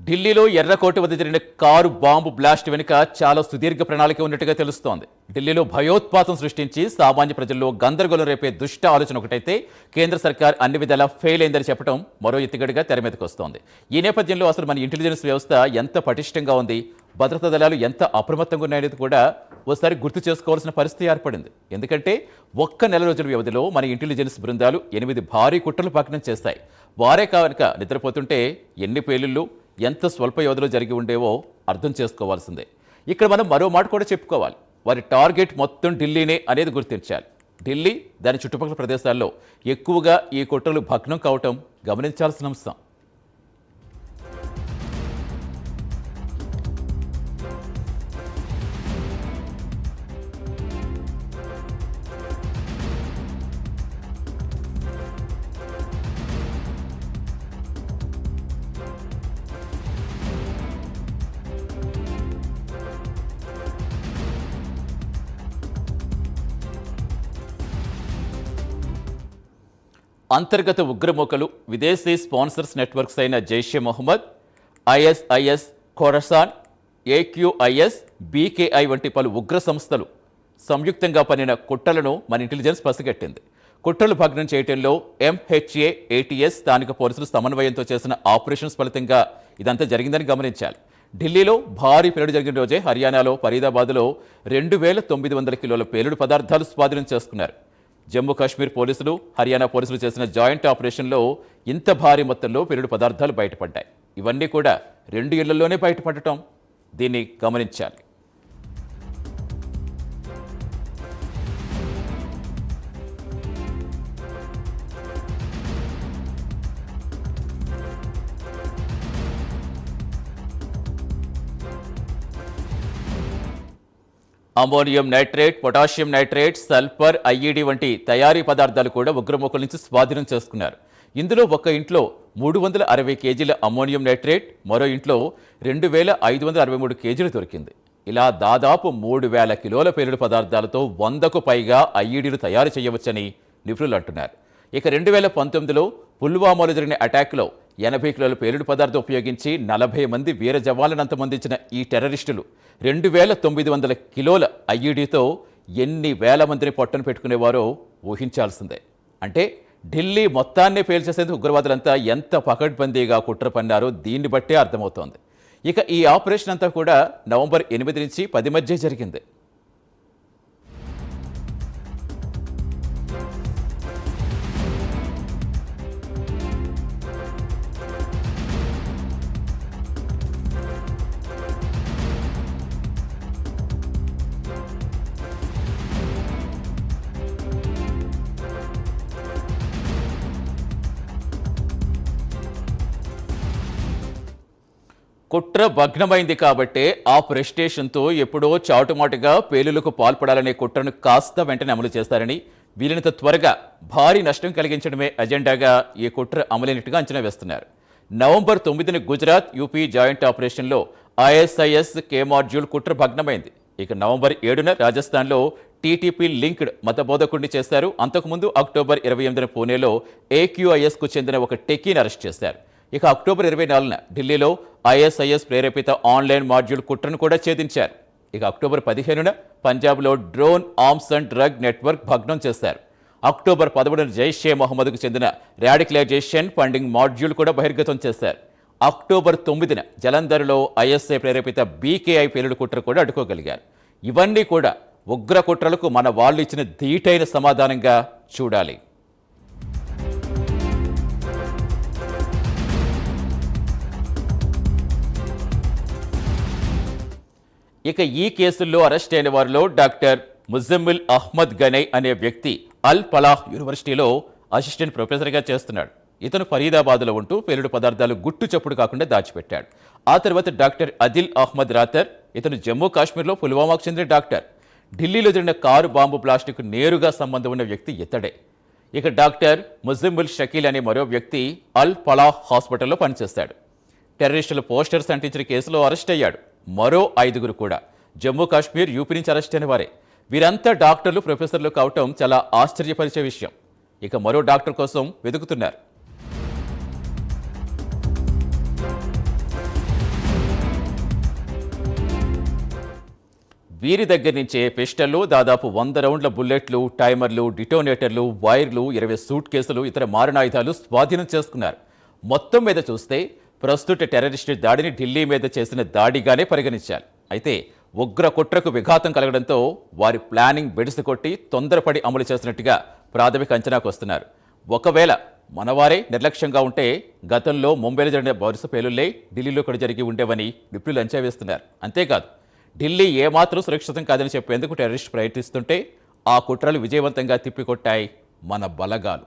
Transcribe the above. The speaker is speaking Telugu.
ఢిల్లీలో ఎర్రకోట వద్ద జరిగిన కారు బాంబు బ్లాస్ట్ వెనుక చాలా సుదీర్ఘ ప్రణాళిక ఉన్నట్టుగా తెలుస్తోంది. ఢిల్లీలో భయోత్పాతం సృష్టించి సామాన్య ప్రజల్లో గందరగోళం రేపే దుష్ట ఆలోచన ఒకటైతే కేంద్ర సర్కార్ అన్ని విధాలా ఫెయిల్ అయిందని చెప్పడం మరో ఎత్తుగడగా తెర మీదకు వస్తోంది. ఈ నేపథ్యంలో అసలు మన ఇంటెలిజెన్స్ వ్యవస్థ ఎంత పటిష్టంగా ఉంది, భద్రతా దళాలు ఎంత అప్రమత్తంగా ఉన్నాయనేది కూడా ఓసారి గుర్తు చేసుకోవాల్సిన పరిస్థితి ఏర్పడింది. ఎందుకంటే ఒక్క నెల రోజుల వ్యవధిలో మన ఇంటెలిజెన్స్ బృందాలు 8 భారీ కుట్రలు పకనం చేస్తాయి. వారే కనుక నిద్రపోతుంటే ఎన్ని పేలుళ్ళు ఎంత స్వల్ప వ్యవధిలో జరిగి ఉండేవో అర్థం చేసుకోవాల్సిందే. ఇక్కడ మనం మరో మాట కూడా చెప్పుకోవాలి. వారి టార్గెట్ మొత్తం ఢిల్లీనే అనేది గుర్తించాలి. ఢిల్లీ దాని చుట్టుపక్కల ప్రదేశాల్లో ఎక్కువగా ఈ కుట్రలు భగ్నం కావటం గమనించాల్సిన అంశం. అంతర్గత ఉగ్రమూకలు, విదేశీ స్పాన్సర్స్ నెట్వర్క్స్ అయిన జైషే మొహమ్మద్, ఐఎస్ఐఎస్, ఖొరసాన్, ఏక్యూఐఎస్, బీకేఐ వంటి పలు ఉగ్ర సంస్థలు సంయుక్తంగా పన్నిన కుట్రలను మన ఇంటెలిజెన్స్ పసిగట్టింది. కుట్రలు భగ్నం చేయడంలో ఎంహెచ్ఏ, ఏటీఎస్, స్థానిక పోలీసులు సమన్వయంతో చేసిన ఆపరేషన్స్ ఫలితంగా ఇదంతా జరిగిందని గమనించాలి. ఢిల్లీలో భారీ పేలుడు జరిగిన రోజే హర్యానాలో ఫరీదాబాద్లో 2900 కిలోల పేలుడు పదార్థాలు స్వాధీనం చేసుకున్నారు. జమ్మూ కాశ్మీర్ పోలీసులు, హర్యానా పోలీసులు చేసిన జాయింట్ ఆపరేషన్లో ఇంత భారీ మొత్తంలో పేలుడు పదార్థాలు బయటపడ్డాయి. ఇవన్నీ కూడా 2 ఇళ్లలోనే బయటపడటం దీన్ని గమనించాలి. Ammonium nitrate, potassium nitrate, sulphur, IED వంటి తయారీ పదార్థాలు కూడా ఉగ్రమూకల నుంచి స్వాధీనం చేసుకున్నారు. ఇందులో ఒక ఇంట్లో 360 కేజీల అమోనియం నైట్రేట్, మరో ఇంట్లో 2563 కేజీలు దొరికింది. ఇలా దాదాపు 3000 కిలోల పేలుడు పదార్థాలతో 100కు పైగా ఐఈడీలు తయారు చేయవచ్చని నిపుణులు అంటున్నారు. ఇక 2019లో పుల్వామాలో జరిగిన అటాక్లో 80 కిలోల పేలుడు పదార్థం ఉపయోగించి 40 మంది వీర జవాన్లను అంతమొందించిన ఈ టెర్రరిస్టులు 2900 కిలోల ఐఈడీతో ఎన్ని వేల మందిని పొట్టన పెట్టుకునేవారో ఊహించాల్సిందే. అంటే ఢిల్లీ మొత్తాన్నే పేల్చేసేందుకు ఉగ్రవాదులంతా ఎంత పకడ్బందీగా కుట్ర పన్నారో దీన్ని బట్టే అర్థమవుతోంది. ఇక ఈ ఆపరేషన్ అంతా కూడా నవంబర్ 8 నుంచి 10 మధ్య జరిగింది. కుట్ర భగ్నమైంది కాబట్టే ఆ ప్రెస్టేషన్తో ఎప్పుడో చాటుమాటుగా పేలులకు పాల్పడాలనే కుట్రను కాస్త వెంటనే అమలు చేస్తారని, వీలైనంత త్వరగా భారీ నష్టం కలిగించడమే అజెండాగా ఈ కుట్ర అమలైనట్టుగా అంచనా వేస్తున్నారు. నవంబర్ 9న గుజరాత్, యూపీ జాయింట్ ఆపరేషన్లో ఐఎస్ఐఎస్ కే మాడ్యూల్ కుట్ర భగ్నమైంది. ఇక నవంబర్ 7న రాజస్థాన్లో టీటీపీ లింక్డ్ మత బోధకుడిని చేశారు. అంతకుముందు అక్టోబర్ 28న పూణేలో ఏక్యూఐఎస్కు చెందిన ఒక టెక్కీని అరెస్ట్ చేశారు. ఇక అక్టోబర్ 24న ఢిల్లీలో ఐఎస్ఐఎస్ ప్రేరేపిత ఆన్లైన్ మాడ్యూల్ కుట్రను కూడా ఛేదించారు. ఇక అక్టోబర్ 15న పంజాబ్లో drone arms and drug network భగ్నం చేశారు. అక్టోబర్ 11న జైషే మొహమ్మద్కు చెందిన రాడికలైజేషన్ ఫండింగ్ మాడ్యూల్ కూడా బహిర్గతం చేశారు. అక్టోబర్ 9న జలంధర్లో ఐఎస్ఐ ప్రేరేపిత బీకేఐ పేలుడు కుట్ర కూడా అడ్డుకోగలిగారు. ఇవన్నీ కూడా ఉగ్ర కుట్రలకు మన వాళ్ళు ఇచ్చిన ధీటైన సమాధానంగా చూడాలి. ఇక ఈ కేసుల్లో అరెస్ట్ అయిన వారిలో డాక్టర్ ముజమ్మిల్ అహ్మద్ గనై అనే వ్యక్తి అల్ ఫలాహ్ యూనివర్సిటీలో అసిస్టెంట్ ప్రొఫెసర్గా చేస్తున్నాడు. ఇతను ఫరీదాబాద్లో ఉంటూ పేలుడు పదార్థాలు గుట్టు చప్పుడు కాకుండా దాచిపెట్టాడు. ఆ తర్వాత డాక్టర్ అదిల్ అహ్మద్ రాతర్, ఇతను జమ్మూ కాశ్మీర్లో పుల్వామాకు చెందిన డాక్టర్. ఢిల్లీలో జరిగిన కారు బాంబు బ్లాస్ట్కు నేరుగా సంబంధం ఉన్న వ్యక్తి ఇతడే. ఇక డాక్టర్ ముజమ్మిల్ షకీల్ అనే మరో వ్యక్తి అల్ ఫలాహ్ హాస్పిటల్లో పనిచేస్తాడు. టెర్రరిస్టుల పోస్టర్స్ అంటించిన కేసులో అరెస్ట్ అయ్యాడు. మరో 5గురు కూడా జమ్మూ కాశ్మీర్, యూపీ నుంచి అరెస్ట్ అయిన వారే. వీరంతా డాక్టర్లు, ప్రొఫెసర్లు కావటం చాలా ఆశ్చర్యపరిచే విషయం. ఇక మరో డాక్టర్ కోసం వెతుకుతున్నారు. వీరి దగ్గర నుంచే పిస్టళ్లు, దాదాపు 100 రౌండ్ల బుల్లెట్లు, టైమర్లు, డిటోనేటర్లు, వైర్లు, 20 సూట్ కేసులు, ఇతర మారణాయుధాలు స్వాధీనం చేసుకున్నారు. మొత్తం మీద చూస్తే ప్రస్తుత టెర్రరిస్టు దాడిని ఢిల్లీ మీద చేసిన దాడిగానే పరిగణించాలి. అయితే ఉగ్ర కుట్రకు విఘాతం కలగడంతో వారి ప్లానింగ్ బెడిసికొట్టి తొందరపడి అమలు చేసినట్టుగా ప్రాథమిక అంచనాకు వస్తున్నారు. ఒకవేళ మనవారే నిర్లక్ష్యంగా ఉంటే గతంలో ముంబైలో జరిగిన వరుస పేలుళ్లే ఢిల్లీలో కూడా జరిగి ఉండేవని నిపుణులు అంచనా వేస్తున్నారు. అంతేకాదు ఢిల్లీ ఏమాత్రం సురక్షితం కాదని చెప్పేందుకు టెర్రరిస్ట్ ప్రయత్నిస్తుంటే ఆ కుట్రలు విజయవంతంగా తిప్పికొట్టాయి మన బలగాలు.